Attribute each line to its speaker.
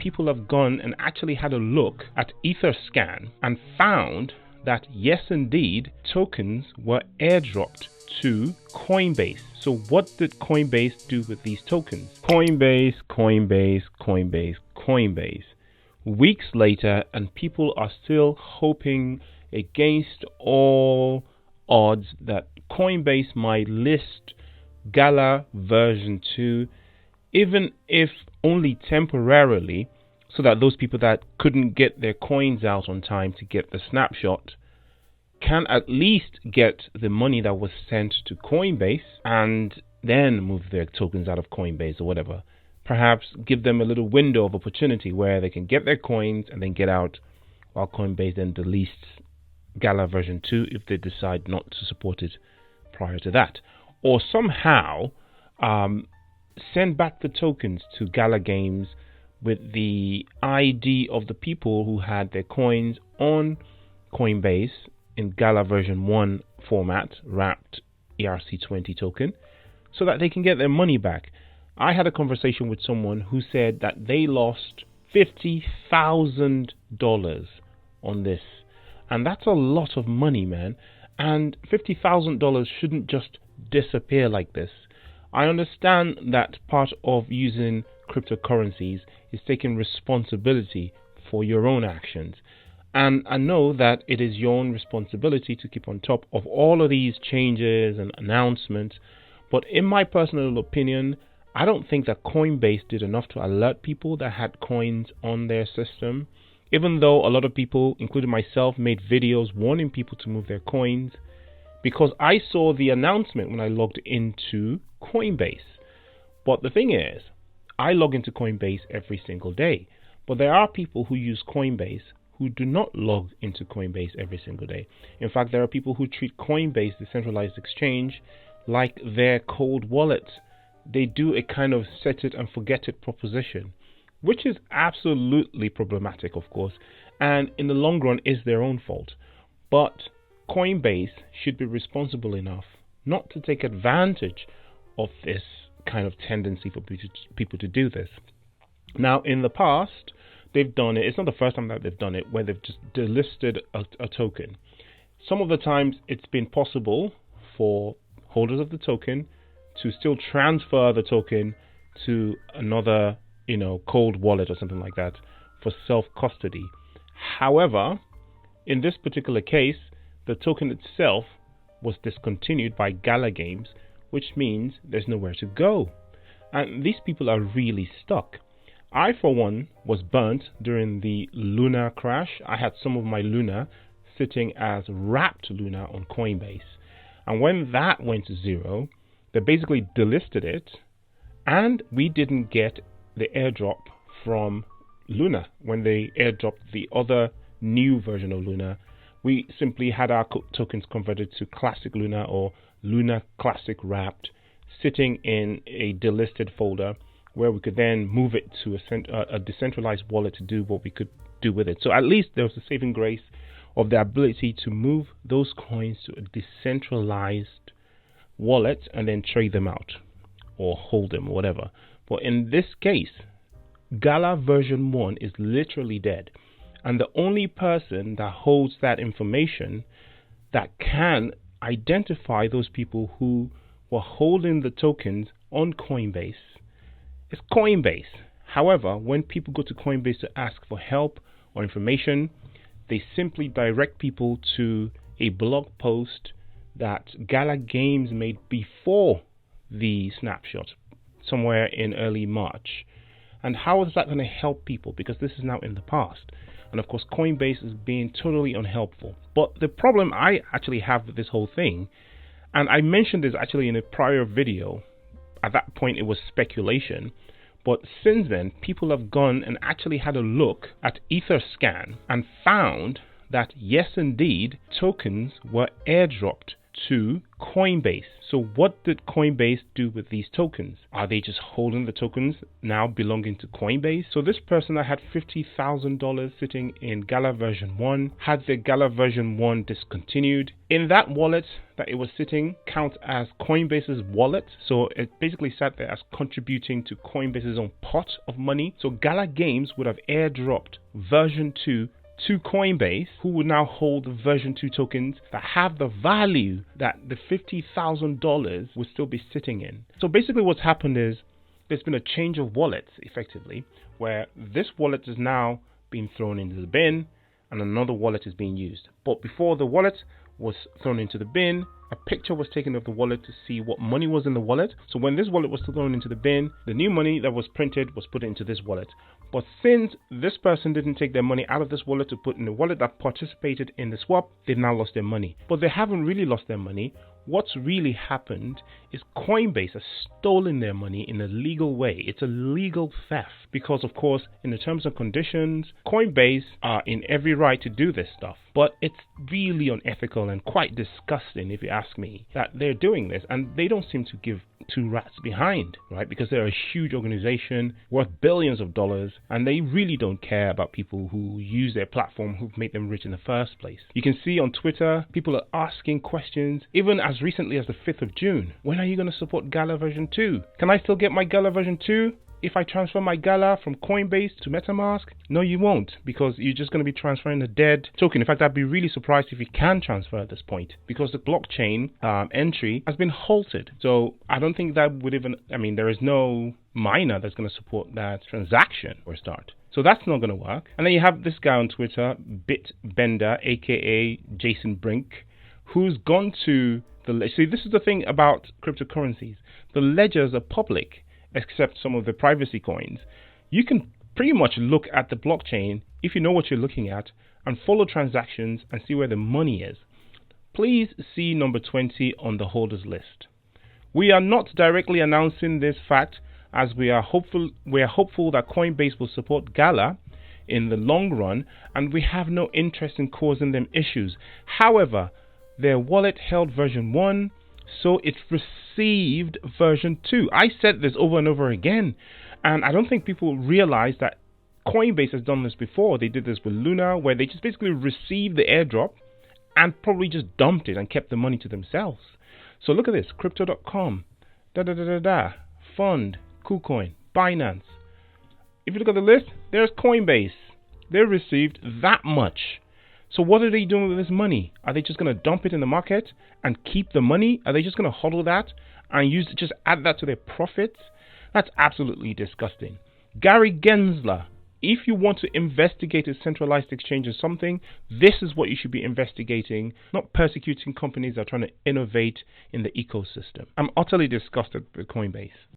Speaker 1: people have gone and actually had a look at Etherscan and found that yes indeed, tokens were airdropped to Coinbase. So what did Coinbase do with these tokens? Coinbase. Weeks later, and people are still hoping against all odds that Coinbase might list Gala version 2, even if only temporarily, so that those people that couldn't get their coins out on time to get the snapshot can at least get the money that was sent to Coinbase and then move their tokens out of Coinbase or whatever. Perhaps give them a little window of opportunity where they can get their coins and then get out, while Coinbase then deletes Gala version 2 if they decide not to support it prior to that. Or somehow send back the tokens to Gala Games with the ID of the people who had their coins on Coinbase in Gala version 1 format, wrapped ERC20 token, so that they can get their money back. I had a conversation with someone who said that they lost $50,000 on this. And that's a lot of money, man. And $50,000 shouldn't just disappear like this. I understand that part of using cryptocurrencies is taking responsibility for your own actions. And I know that it is your own responsibility to keep on top of all of these changes and announcements. But in my personal opinion, I don't think that Coinbase did enough to alert people that had coins on their system. Even though a lot of people, including myself, made videos warning people to move their coins, because I saw the announcement when I logged into Coinbase. But the thing is, I log into Coinbase every single day. But there are people who use Coinbase who do not log into Coinbase every single day. In fact, there are people who treat Coinbase, the centralized exchange, like their cold wallet. They do a kind of set it and forget it proposition, which is absolutely problematic, of course, and in the long run is their own fault. But Coinbase should be responsible enough not to take advantage of this kind of tendency for people to do this. Now, in the past, they've done it. It's not the first time that they've done it, where they've just delisted a token. Some of the times it's been possible for holders of the token to still transfer the token to another, cold wallet or something like that for self-custody. However, in this particular case, the token itself was discontinued by Gala Games, which means there's nowhere to go. And these people are really stuck. I, for one, was burnt during the Luna crash. I had some of my Luna sitting as wrapped Luna on Coinbase. And when that went to zero, they basically delisted it, and we didn't get the airdrop from Luna. When they airdropped the other new version of Luna, we simply had our tokens converted to Classic Luna or Luna Classic Wrapped, sitting in a delisted folder where we could then move it to a decentralized wallet to do what we could do with it. So at least there was a saving grace of the ability to move those coins to a decentralized wallet and then trade them out or hold them or whatever. But in this case, Gala version 1 is literally dead, and the only person that holds that information that can identify those people who were holding the tokens on Coinbase is Coinbase. However, when people go to Coinbase to ask for help or information, they simply direct people to a blog post that Gala Games made before the snapshot, somewhere in early March. And how is that going to help people? Because this is now in the past. And of course, Coinbase is being totally unhelpful. But the problem I actually have with this whole thing, and I mentioned this actually in a prior video, at that point it was speculation, but since then people have gone and actually had a look at Etherscan and found that yes indeed, tokens were airdropped to Coinbase. So what did Coinbase do with these tokens? Are they just holding the tokens now belonging to Coinbase? So this person that had $50,000 sitting in Gala version 1 had the Gala version 1 discontinued. In that wallet that it was sitting counts as Coinbase's wallet. So it basically sat there as contributing to Coinbase's own pot of money. So Gala Games would have airdropped version 2 to Coinbase, who would now hold the version 2 tokens that have the value that the $50,000 would still be sitting in. So basically what's happened is there's been a change of wallets, effectively, where this wallet is now being thrown into the bin and another wallet is being used. But before the wallet was thrown into the bin, a picture was taken of the wallet to see what money was in the wallet. So when this wallet was thrown into the bin, the new money that was printed was put into this wallet. But since this person didn't take their money out of this wallet to put in the wallet that participated in the swap, they've now lost their money. But they haven't really lost their money. What's really happened is Coinbase has stolen their money in a legal way. It's a legal theft because, of course, in the terms and conditions, Coinbase are in every right to do this stuff. But it's really unethical and quite disgusting, if you ask me, that they're doing this. And they don't seem to give two rats behind, right? Because they're a huge organization worth billions of dollars, and they really don't care about people who use their platform, who've made them rich in the first place. You can see on Twitter, people are asking questions, even as recently as the 5th of June. When are you going to support Gala version 2? Can I still get my Gala version 2? If I transfer my Gala from Coinbase to MetaMask? No, you won't, because you're just going to be transferring a dead token. In fact, I'd be really surprised if you can transfer at this point, because the blockchain entry has been halted. So I don't think that would even, there is no miner that's going to support that transaction for a start. So that's not going to work. And then you have this guy on Twitter, Bitbender, aka Jason Brink, who's gone to the... See, this is the thing about cryptocurrencies. The ledgers are public, except some of the privacy coins. You can pretty much look at the blockchain if you know what you're looking at and follow transactions and see where the money is. Please see number 20 on the holders list. We are not directly announcing this fact, as we are hopeful that Coinbase will support Gala in the long run, and we have no interest in causing them issues. However, their wallet held version 1, so it's received version 2. I said this over and over again, and I don't think people realize that Coinbase has done this before. They did this with Luna, where they just basically received the airdrop and probably just dumped it and kept the money to themselves. So look at this, crypto.com, Fund, KuCoin, Binance. If you look at the list, there's Coinbase. They received that much. So what are they doing with this money? Are they just going to dump it in the market and keep the money? Are they just going to hodl that and just add that to their profits? That's absolutely disgusting. Gary Gensler, if you want to investigate a centralized exchange or something, this is what you should be investigating, not persecuting companies that are trying to innovate in the ecosystem. I'm utterly disgusted with Coinbase.